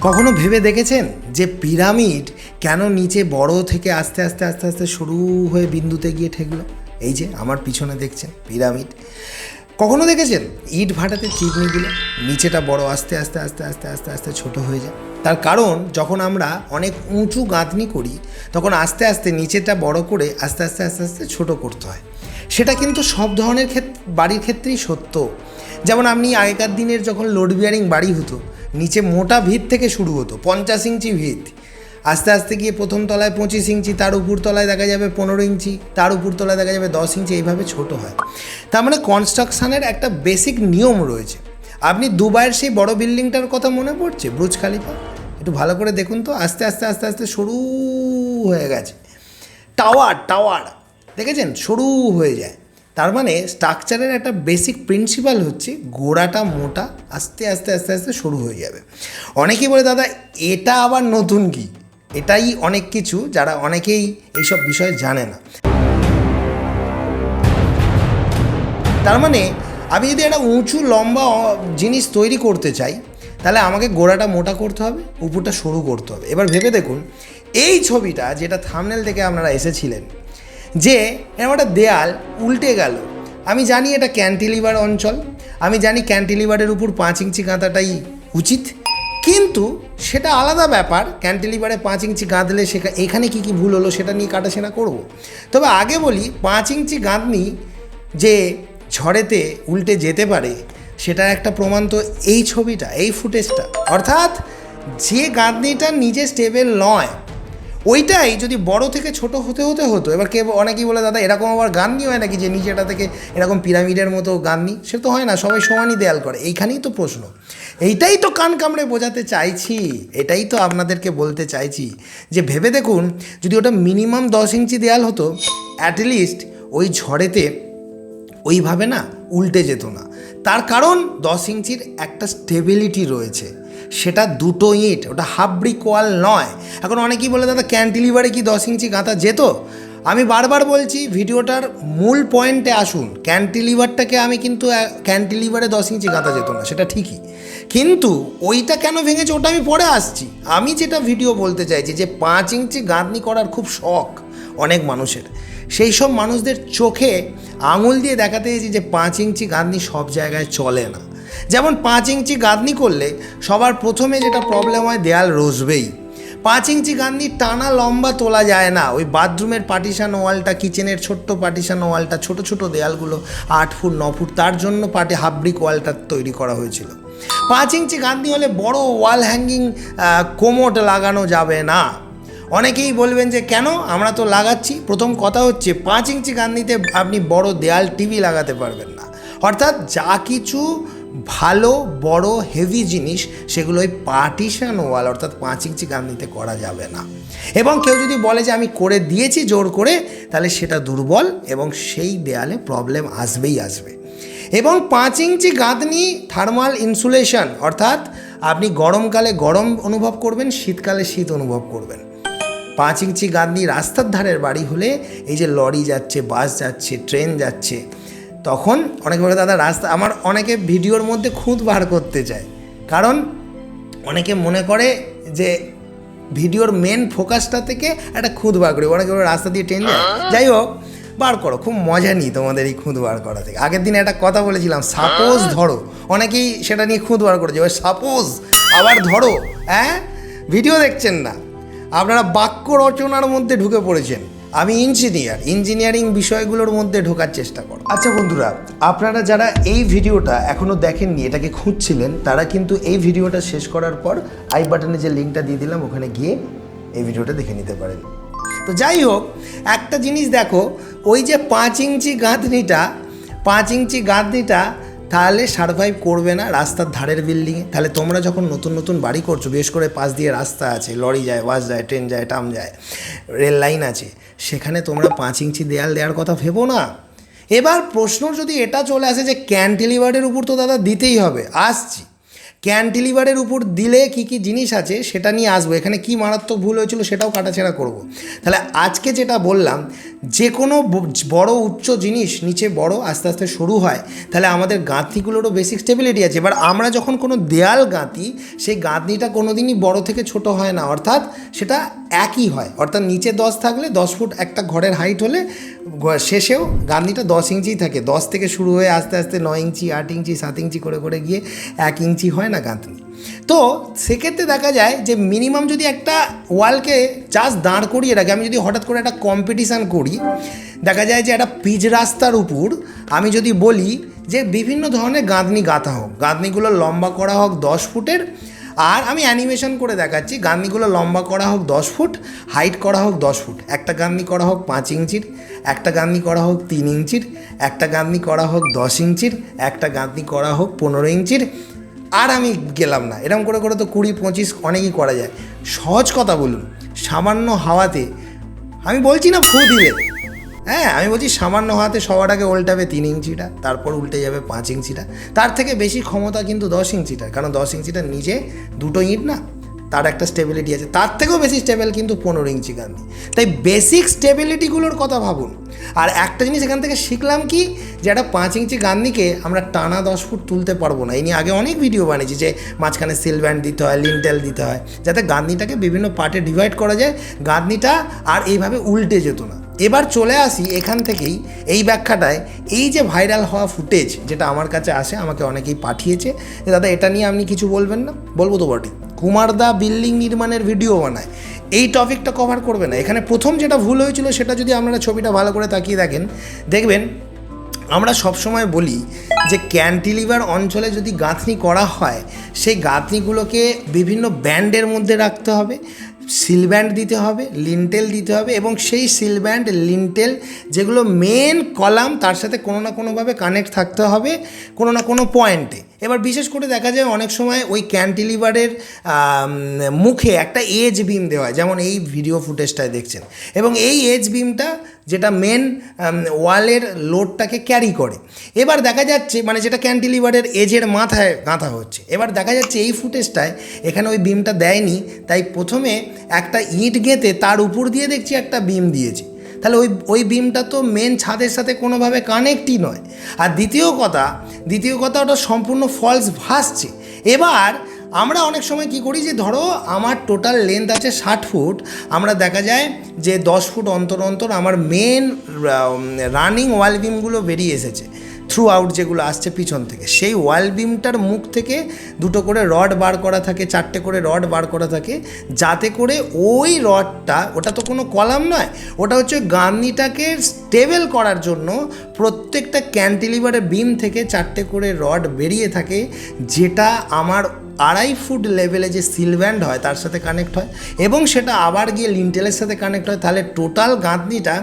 কখনো ভেবে দেখেছেন যে পিরামিড কেন নিচে বড় থেকে আস্তে আস্তে আস্তে আস্তে শুরু হয়ে বিন্দুতে গিয়ে ঠেকলো? এই যে আমার পিছনে দেখছেন পিরামিড। কখনো দেখেছেন ইট ভাটাতে চিকনি দিলে নিচেটা বড় আস্তে আস্তে আস্তে আস্তে আস্তে আস্তে ছোট হয়ে যায়? তার কারণ যখন আমরা অনেক উঁচু গাঁথনি করি তখন আস্তে আস্তে নিচেটা বড় করে আস্তে আস্তে আস্তে আস্তে ছোট করতে হয়। সেটা কিন্তু সব ধরনের বাড়ির ক্ষেত্রেই সত্য। যেমন আপনি আগেকার দিনের যখন লোড বিয়ারিং বাড়ি হতো, নিচে মোটা ভিত থেকে শুরু হতো, 50 ইঞ্চি ভিত, আস্তে আস্তে গিয়ে প্রথম তলায় 25 ইঞ্চি, তার উপর তলায় দেখা যাবে 15 ইঞ্চি, তার উপর তলায় দেখা যাবে 10 ইঞ্চি, এইভাবে ছোট হয়। তার মানে কনস্ট্রাকশানের একটা বেসিক নিয়ম রয়েছে। আপনি দুবাইয়ের সেই বড় বিল্ডিংটার কথা মনে পড়ছে, বুর্জ খালিফা? একটু ভালো করে দেখুন তো, আস্তে আস্তে আস্তে আস্তে সরু হয়ে গেছে। টাওয়ার দেখেছেন, সরু হয়ে যায়। তার মানে স্ট্রাকচারের একটা বেসিক প্রিন্সিপাল হচ্ছে গোড়াটা মোটা, আস্তে আস্তে আস্তে আস্তে শুরু হয়ে যাবে। অনেকেই বলে দাদা এটা আবার নতুন কি? এটাই অনেক কিছু, যারা অনেকেই এইসব বিষয়ে জানে না। তার মানে আমি যদি একটা উঁচু লম্বা জিনিস তৈরি করতে চাই তাহলে আমাকে গোড়াটা মোটা করতে হবে, উপরটা সরু করতে হবে। এবার ভেবে দেখুন এই ছবিটা, যেটা থাম্বনেল থেকে আপনারা এসেছিলেন, যে এরকম একটা দেয়াল উল্টে গেল। আমি জানি এটা ক্যান্টিলিভার অঞ্চল, আমি জানি ক্যান্টিলিভারের উপর 5 ইঞ্চি গাঁথাটাই উচিত, কিন্তু সেটা আলাদা ব্যাপার। ক্যান্টিলিভারে 5 ইঞ্চি গাঁথলে এখানে কী কী ভুল হলো সেটা নিয়ে কাটাছেনা করব। তবে আগে বলি, 5 ইঞ্চি গাঁথনি যে ঝড়েতে উল্টে যেতে পারে সেটার একটা প্রমাণ তো এই ছবিটা, এই ফুটেজটা। অর্থাৎ যে গাঁথনিটা নিজে স্টেবল নয়, ওইটাই যদি বড় থেকে ছোট হতে হতে হতো। এবার অনেকেই বলে দাদা এরকম আবার গাঁথনি হয় নাকি যে নিচেটা থেকে এরকম পিরামিডের মতো গাঁথনি? সে তো হয় না, সবাই সমানই দেয়াল করে। এইখানেই তো প্রশ্ন, এইটাই তো কান কামড়ে বোঝাতে চাইছি, এটাই তো আপনাদেরকে বলতে চাইছি যে ভেবে দেখুন যদি ওটা মিনিমাম 10 ইঞ্চি দেয়াল হতো, অ্যাটলিস্ট ওই ঝড়েতে ওইভাবে না উল্টে যেত না। তার কারণ 10 ইঞ্চির একটা স্টেবিলিটি রয়েছে, সেটা দুটো ইট, ওটা হাফ ব্রিক ওয়াল নয়। এখন অনেকেই বলে দাদা ক্যান্টিলিভারে কি 10 ইঞ্চি গাঁথা যেত? আমি বারবার বলছি ভিডিওটার মূল পয়েন্টে আসুন। ক্যান্টিলিভারটাকে আমি কিন্তু ক্যান্টিলিভারে 10 ইঞ্চি গাঁথা যেত না, সেটা ঠিকই, কিন্তু ওইটা কেন ভেঙেছে ওটা আমি পরে আসছি। আমি যেটা ভিডিও বলতে চাইছি যে 5 ইঞ্চি গাঁথনি করার খুব শখ অনেক মানুষের। সেই সব মানুষদের চোখে আঙুল দিয়ে দেখাতে চেয়েছি যে 5 ইঞ্চি গাঁথনি সব জায়গায় চলে না। যেমন 5 ইঞ্চি গাঁথনি করলে সবার প্রথমে যেটা প্রবলেম হয়, দেয়াল রসবেই। 5 ইঞ্চি গাঁথনি টানা লম্বা তোলা যায় না। ওই বাথরুমের পার্টিশন ওয়ালটা, কিচেনের ছোট্ট পার্টিশন ওয়ালটা, ছোট ছোট দেয়ালগুলো 8 ফুট 9 ফুট, তার জন্য হাফ ব্রিক ওয়ালটা তৈরি করা হয়েছিল। 5 ইঞ্চি গাঁথনি হলে বড় ওয়াল হ্যাঙ্গিং কোমোট লাগানো যাবে না। অনেকেই বলবেন যে কেন, আমরা তো লাগাচ্ছি। প্রথম কথা হচ্ছে 5 ইঞ্চি গাঁথনিতে আপনি বড় দেয়াল টিভি লাগাতে পারবেন না। অর্থাৎ যা কিছু ভালো বড় হেভি জিনিস সেগুলো ওই পার্টিশন ওয়াল অর্থাৎ 5 ইঞ্চি গাঁথনিতে করা যাবে না। এবং কেউ যদি বলে যে আমি করে দিয়েছি জোর করে, তাহলে সেটা দুর্বল এবং সেই দেয়ালে প্রবলেম আসবেই আসবে। এবং 5 ইঞ্চি গাঁথনি থার্মাল ইনসুলেশন, অর্থাৎ আপনি গরমকালে গরম অনুভব করবেন, শীতকালে শীত অনুভব করবেন। 5 ইঞ্চি গাঁথনি রাস্তার ধারের বাড়ি হলে এই যে লরি যাচ্ছে, বাস যাচ্ছে, ট্রেন যাচ্ছে, তখন অনেকে বলে দাদা রাস্তা, আমার অনেকে ভিডিওর মধ্যে খুঁত বার করতে চায়, কারণ অনেকে মনে করে যে ভিডিওর মেন ফোকাসটা থেকে একটা খুঁত বার করি। অনেকে বলে রাস্তা দিয়ে ট্রেন যায়, যাই হোক বার করো, খুব মজা নিই তোমাদের এই খুঁত বার করা থেকে। আগের দিনে একটা কথা বলেছিলাম, সাপোজ ধরো, অনেকেই সেটা নিয়ে খুঁত বার করেছে, ওই সাপোজ আবার ধরো। ভিডিও দেখছেন না, আপনারা বাক্য রচনার মধ্যে ঢুকে পড়েছেন। আমি ইঞ্জিনিয়ারিং বিষয়গুলোর মধ্যে ঢোকার চেষ্টা করো। আচ্ছা বন্ধুরা, আপনারা যারা এই ভিডিওটা এখনও দেখেননি, এটাকে খুঁজছিলেন, তারা কিন্তু এই ভিডিওটা শেষ করার পর আই বাটনে যে লিঙ্কটা দিয়ে দিলাম ওখানে গিয়ে এই ভিডিওটা দেখে নিতে পারেন। তো যাই হোক, একটা জিনিস দেখো, ওই যে 5 ইঞ্চি গাঁথনিটা তাহলে সারভাইভ করবে না রাস্তার ধারের বিল্ডিংয়ে। তাহলে তোমরা যখন নতুন নতুন বাড়ি করছো, বিশেষ করে পাশ দিয়ে রাস্তা আছে, লরি যায়, বাস যায়, ট্রেন যায়, ট্রাম যায়, রেল লাইন আছে, সেখানে তোমরা 5 ইঞ্চি দেয়াল দেওয়ার কথা ভেবো না। এবার প্রশ্ন যদি এটা চলে আসে যে ক্যান্টিলিভারের উপর তো দাদা দিতেই হবে, আসছি। ক্যান্টিলিভারের উপর দিলে কি কি জিনিস আছে সেটা নিয়ে আসবো, এখানে কি মারাত্মক ভুল হয়েছিল সেটাও কাটাছেড়া করব। তাহলে আজকে যেটা বললাম, যে কোনো বড় উচ্চ জিনিস নিচে বড় আস্তে আস্তে সরু হয়, তাহলে আমাদের গাঁথনিগুলোরও বেসিক স্টেবিলিটি আছে। এবার আমরা যখন কোনো দেয়াল গাঁথি, সেই গাঁথনিটা কোনো দিনই বড় থেকে ছোট হয় না, অর্থাৎ সেটা একই হয়। অর্থাৎ নিচে 10 থাকলে 10 ফুট একটা ঘরের হাইট হলে শেষেও গাঁথনিটা 10 ইঞ্চিই থাকে। 10 থেকে শুরু হয়ে আস্তে আস্তে 9 ইঞ্চি, 8 ইঞ্চি, 7 ইঞ্চি করে করে গিয়ে 1 ইঞ্চি হয় না গাঁথনি। তো সেক্ষেত্রে দেখা যায় যে মিনিমাম যদি একটা ওয়ালকে জাস্ট দাঁড় করিয়ে রাখি, আমি যদি হঠাৎ করে একটা কম্পিটিশান করি, দেখা যায় যে একটা পিচ রাস্তার উপর আমি যদি বলি যে বিভিন্ন ধরনের গাঁথনি গাঁথা হোক, গাঁথনিগুলো লম্বা করা হোক 10 ফুটের, আর আমি অ্যানিমেশন করে দেখাচ্ছি, গাঁথনিগুলো লম্বা করা হোক 10 ফুট, হাইট করা হোক 10 ফুট, একটা গাঁথনি করা হোক 5 ইঞ্চির, একটা গাঁথনি করা হোক 3 ইঞ্চির, একটা গাঁথনি করা হোক 10 ইঞ্চির, একটা গাঁথনি করা হোক 15 ইঞ্চির, আর আমি গেলাম না। এরকম করে করে তো 20-25 অনেকই করা যায়। সহজ কথা বলুন, সামান্য হাওয়াতে, আমি বলছি না ফু দিলে, হ্যাঁ আমি বলছি সামান্য হাতে সবার আগে উল্টাবে 3 ইঞ্চিটা, তারপর উল্টে যাবে 5 ইঞ্চিটা, তার থেকে বেশি ক্ষমতা কিন্তু 10 ইঞ্চিটা, কারণ 10 ইঞ্চিটার নিচে 2টো ইট না, তার একটা স্টেবিলিটি আছে, তার থেকেও বেশি স্টেবল কিন্তু 15 ইঞ্চি গাঁথনি। তাই বেসিক স্টেবিলিটিগুলোর কথা ভাবুন। আর একটা জিনিস এখান থেকে শিখলাম কি, যে একটা 5 ইঞ্চি গাঁথনিকে আমরা টানা 10 ফুট তুলতে পারবো না। এই নিয়ে আগে অনেক ভিডিও বানিয়েছি যে মাঝখানে সিল ব্যান্ড দিতে হয়, লিন্টেল দিতে হয়, যাতে গাঁথনিটাকে বিভিন্ন পার্টে ডিভাইড করা যায়, গাঁথনিটা আর এইভাবে উল্টে যেত না। এবার চলে আসি এখান থেকেই এই ব্যাখ্যাটায়, এই যে ভাইরাল হওয়া ফুটেজ যেটা আমার কাছে আসে, আমাকে অনেকেই পাঠিয়েছে যে দাদা এটা নিয়ে আপনি কিছু বলবেন না। বলবো তো বটেই, কুমারদা বিল্ডিং নির্মাণের ভিডিও বানায়, এই টপিকটা কভার করবে না। এখানে প্রথম যেটা ভুল হয়েছিল সেটা যদি আপনারা ছবিটা ভালো করে তাকিয়ে দেখেন, দেখবেন আমরা সবসময় বলি যে ক্যান্টিলিভার অঞ্চলে যদি গাঁথনি করা হয়, সেই গাঁথনিগুলোকে বিভিন্ন ব্যান্ডের মধ্যে রাখতে হবে, সিল ব্যান্ড দিতে হবে, লিন্টেল দিতে হবে, এবং সেই সিল ব্যান্ড লিন্টেল যেগুলো মেন কলাম, তার সাথে কোনো না কোনোভাবে কানেক্ট থাকতে হবে কোনো না কোনো পয়েন্টে। এবার বিশেষ করে দেখা যায় অনেক সময় ওই ক্যান্টিলিভারের মুখে একটা এজ বিম দেওয়া হয়, যেমন এই ভিডিও ফুটেজটায় দেখছেন, এবং এই এজ বিমটা যেটা মেন ওয়ালের লোডটাকে ক্যারি করে। এবার দেখা যাচ্ছে মানে যেটা ক্যান্টিলিভারের এজের মাথায় গাঁথা হচ্ছে, এবার দেখা যাচ্ছে এই ফুটেজটায় এখানে ওই বিমটা দেয়নি, তাই প্রথমে একটা ইট গেঁথে তার উপর দিয়ে দেখছি একটা বিম দিয়েছে, তাহলে ওই বিমটা তো মেন ছাদের সাথে কোনোভাবে কানেক্টই নয়। আর দ্বিতীয় কথা ওটা সম্পূর্ণ ফলস ভাসছে। এবার আমরা অনেক সময় কি করি, যে ধরো আমার টোটাল লেন্থ আছে 60 ফুট, আমরা দেখা যায় যে 10 ফুট অন্তর অন্তর আমার মেন রানিং ওয়াল বিমগুলো বেরিয়ে এসেছে, থ্রু আউট যেগুলো আসছে পিছন থেকে, সেই ওয়াল বিমটার মুখ থেকে 2টো করে রড বার করা থাকে, 4টে করে রড বার করা থাকে, যাতে করে ওই রডটা, ওটা তো কোনো কলাম নয়, ওটা হচ্ছে গাঁথনিটাকে স্টেবল করার জন্য প্রত্যেকটা ক্যান্টিলিভারের বিম থেকে 4টে করে রড বেরিয়ে থাকে, যেটা আমার 2.5 ফুট লেভেলে যে সিল ব্যান্ড হয় তার সাথে কানেক্ট হয়, এবং সেটা আবার গিয়ে লিন্টেলের সাথে কানেক্ট হয়। তাহলে টোটাল গাঁথনিটা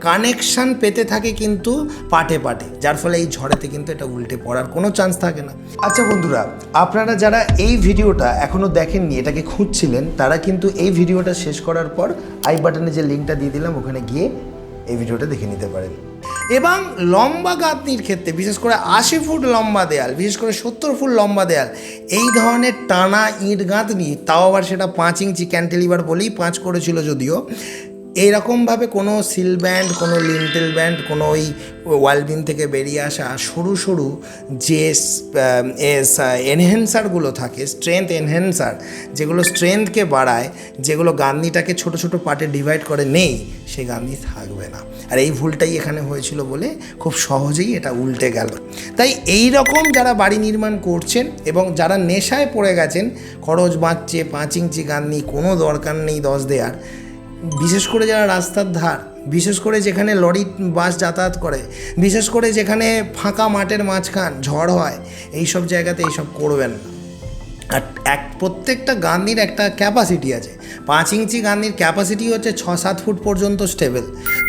কানেকশান পেতে থাকে কিন্তু পাটে পাটে, যার ফলে এই ঝড়েতে কিন্তু এটা উল্টে পড়ার কোনো চান্স থাকে না। আচ্ছা বন্ধুরা, আপনারা যারা এই ভিডিওটা এখনও দেখেননি, এটাকে খুঁজছিলেন, তারা কিন্তু এই ভিডিওটা শেষ করার পর আই বাটনে যে লিঙ্কটা দিয়ে দিলাম, ওখানে গিয়ে এই ভিডিওটা দেখে নিতে পারেন। এবং লম্বা গাঁথনির ক্ষেত্রে, বিশেষ করে 80 ফুট লম্বা দেয়াল, বিশেষ করে 70 ফুট লম্বা দেয়াল, এই ধরনের টানা ইট গাঁথনি, তাও আবার সেটা 5 ইঞ্চি ক্যান্টিলিভার বলেই 5 করেছিল যদিও, এইরকমভাবে কোনো সিল ব্যান্ড, কোনো লিন্টেল ব্যান্ড, কোনো ওই ওয়াল বিম থেকে বেরিয়ে আসা সরু সরু যে এনহ্যান্সারগুলো থাকে, স্ট্রেংথ এনহ্যান্সার, যেগুলো স্ট্রেংথকে বাড়ায়, যেগুলো গাঁথনিটাকে ছোট ছোট পার্টে ডিভাইড করে, নেই, সেই গাঁথনি থাকবে না। আর এই ভুলটাই এখানে হয়েছিল বলে খুব সহজেই এটা উল্টে গেল। তাই এই রকম যারা বাড়ি নির্মাণ করছেন এবং যারা নেশায় পড়ে গেছেন, খরচ বাঁচছে, 5 ইঞ্চি গাঁথনি, কোনো দরকার নেই 10 দেওয়ার, বিশেষ করে যারা রাস্তার ধার, বিশেষ করে যেখানে লরি বাস যাতায়াত করে, বিশেষ করে যেখানে ফাঁকা মাঠের মাঝখান ঝড় হয়, এই সব জায়গাতে এইসব করবেন না। আর প্রত্যেকটা গাঁথনির একটা ক্যাপাসিটি আছে। 5 ইঞ্চি গাঁথনির ক্যাপাসিটি হচ্ছে 6-7 ফুট পর্যন্ত স্টেবল,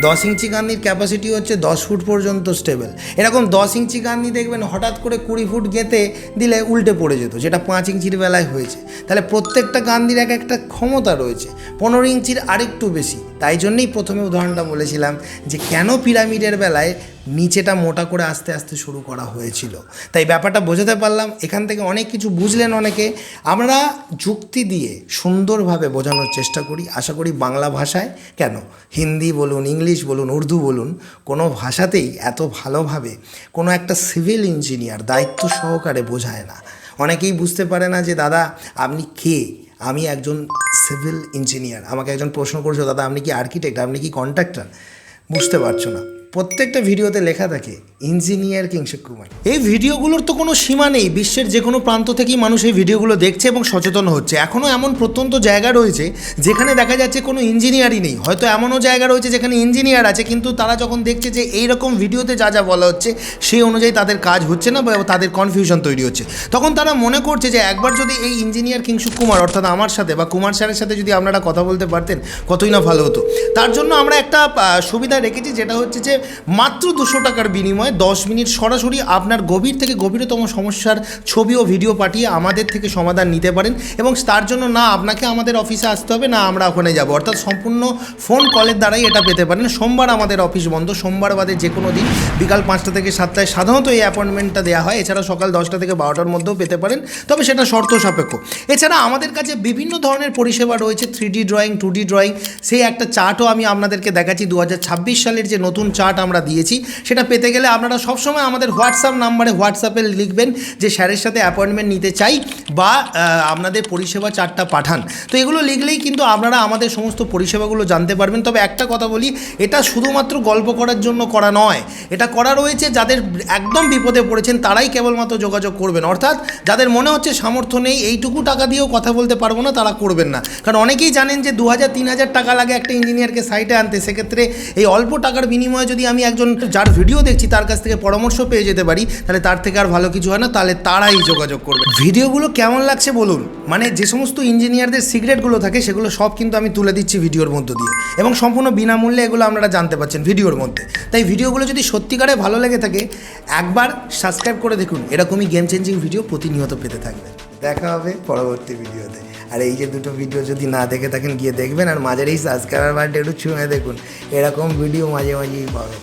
10 ইঞ্চি গাঁথনির ক্যাপাসিটি হচ্ছে 10 ফুট পর্যন্ত স্টেবল। এরকম 10 ইঞ্চি গাঁথনি দেখবেন হঠাৎ করে 20 ফুট গেঁথে দিলে উল্টে পড়ে যেত, যেটা 5 ইঞ্চির বেলায় হয়েছে। তাহলে প্রত্যেকটা গাঁথনির একটা ক্ষমতা রয়েছে, 15 ইঞ্চির আরেকটু বেশি। তাই জন্যই প্রথমে উদাহরণটা বলেছিলাম যে কেন পিরামিডের বেলায় নিচেটা মোটা করে আস্তে আস্তে শুরু করা হয়েছিল। তাই ব্যাপারটা বোঝাতে পারলাম, এখান থেকে অনেক কিছু বুঝলেন অনেকে। আমরা যুক্তি দিয়ে সুন্দরভাবে বোঝানোর চেষ্টা করি, আশা করি বাংলা ভাষায় কেন হিন্দি বলুন, ইংলিশ বলুন, উর্দু বলুন, কোনো ভাষাতেই এত ভালোভাবে কোনো একটা সিভিল ইঞ্জিনিয়ার দায়িত্ব সহকারে বোঝায় না। অনেকেই বুঝতে পারে না যে দাদা আপনি কে, আমি একজন সিভিল ইঞ্জিনিয়ার। আমাকে একজন প্রশ্ন করছো, দাদা আপনি কি আর্কিটেক্ট, আপনি কি কন্ট্রাক্টর? বুঝতে পারছো না। প্রত্যেকটা ভিডিওতে লেখা থাকে ইঞ্জিনিয়ার কিংশুক কুমার। এই ভিডিওগুলোর তো কোনো সীমা নেই, বিশ্বের যে কোনো প্রান্ত থেকেই মানুষ এই ভিডিওগুলো দেখছে এবং সচেতন হচ্ছে। এখনও এমন প্রত্যন্ত জায়গা রয়েছে যেখানে দেখা যাচ্ছে কোনো ইঞ্জিনিয়ারই নেই, হয়তো এমনও জায়গা রয়েছে যেখানে ইঞ্জিনিয়ার আছে, কিন্তু তারা যখন দেখছে যে এই রকম ভিডিওতে যা যা বলা হচ্ছে সেই অনুযায়ী তাদের কাজ হচ্ছে না বা তাদের কনফিউশন তৈরি হচ্ছে, তখন তারা মনে করছে যে একবার যদি এই ইঞ্জিনিয়ার কিংশুক কুমার অর্থাৎ আমার সাথে বা কুমার স্যারের সাথে যদি আপনারা কথা বলতে পারতেন কতই না ভালো হতো। তার জন্য আমরা একটা সুবিধা রেখেছি, যেটা হচ্ছে যে মাত্র 200 টাকার বিনিময়ে 10 মিনিট সরাসরি আপনার গভীর থেকে গভীরতম সমস্যার ছবি ও ভিডিও পাঠিয়ে আমাদের থেকে সমাধান নিতে পারেন। এবং তার জন্য না আপনাকে আমাদের অফিসে আসতে হবে, না আমরা ওখানে যাব, অর্থাৎ সম্পূর্ণ ফোন কলের দ্বারাই এটা পেতে পারেন। সোমবার আমাদের অফিস বন্ধ, সোমবার বাদে যে কোনো দিন বিকাল 5টা থেকে 7টায় সাধারণত এই অ্যাপয়েন্টমেন্টটা দেওয়া হয়। এছাড়া সকাল 10টা থেকে 12টার মধ্যেও পেতে পারেন, তবে সেটা শর্ত সাপেক্ষ। এছাড়া আমাদের কাছে বিভিন্ন ধরনের পরিষেবা রয়েছে, 3D ড্রয়িং, 2D ড্রয়িং, সেই একটা চার্টও আমি আপনাদেরকে দেখাচ্ছি। 2026 সালের যে নতুন চার্ট আমরা দিয়েছি, সেটা পেতে গেলে আপনারা সবসময় আমাদের হোয়াটসঅ্যাপ নাম্বারে হোয়াটসঅ্যাপে লিখবেন যে স্যারের সাথে অ্যাপয়েন্টমেন্ট নিতে চাই বা আপনাদের পরিষেবা চার্টটা পাঠান। তো এগুলো লিখলেই কিন্তু আপনারা আমাদের সমস্ত পরিষেবাগুলো জানতে পারবেন। তবে একটা কথা বলি, এটা শুধুমাত্র গল্প করার জন্য করা নয়, এটা করা রয়েছে যাদের একদম বিপদে পড়েছেন তারাই কেবলমাত্র যোগাযোগ করবেন, অর্থাৎ যাদের মনে হচ্ছে সামর্থ্য নেই, এইটুকু টাকা দিয়েও কথা বলতে পারবো না, তারা করবেন না। কারণ অনেকেই জানেন যে 2000-3000 টাকা লাগে একটা ইঞ্জিনিয়ারকে সাইটে আনতে। সেক্ষেত্রে এই অল্প টাকার বিনিময়ে যদি আমি একজন যার ভিডিও দেখছি তার কাছ থেকে পরামর্শ পেয়ে যেতে পারি, তাহলে তার থেকে আর ভালো কিছু হয় না। তাহলে তারাই যোগাযোগ করবে। ভিডিওগুলো কেমন লাগছে বলুন, মানে যে সমস্ত ইঞ্জিনিয়ারদের সিক্রেটগুলো থাকে সেগুলো সব কিন্তু আমি তুলে দিচ্ছি ভিডিওর মধ্য দিয়ে, এবং সম্পূর্ণ বিনামূল্যে এগুলো আপনারা জানতে পারছেন ভিডিওর মধ্যে। তাই ভিডিওগুলো যদি সত্যিকারে ভালো লেগে থাকে একবার সাবস্ক্রাইব করে দেখুন, এরকমই গেম চেঞ্জিং ভিডিও প্রতিনিয়ত পেতে থাকবেন। দেখা হবে পরবর্তী ভিডিওতে। আর এই যে দুটো ভিডিও যদি না দেখে থাকেন গিয়ে দেখবেন, আর মাঝের এই সাবস্ক্রাইবার বাটনটা একটু ছুঁয়ে দেখুন, এরকম ভিডিও মাঝে মাঝেই পাবেন।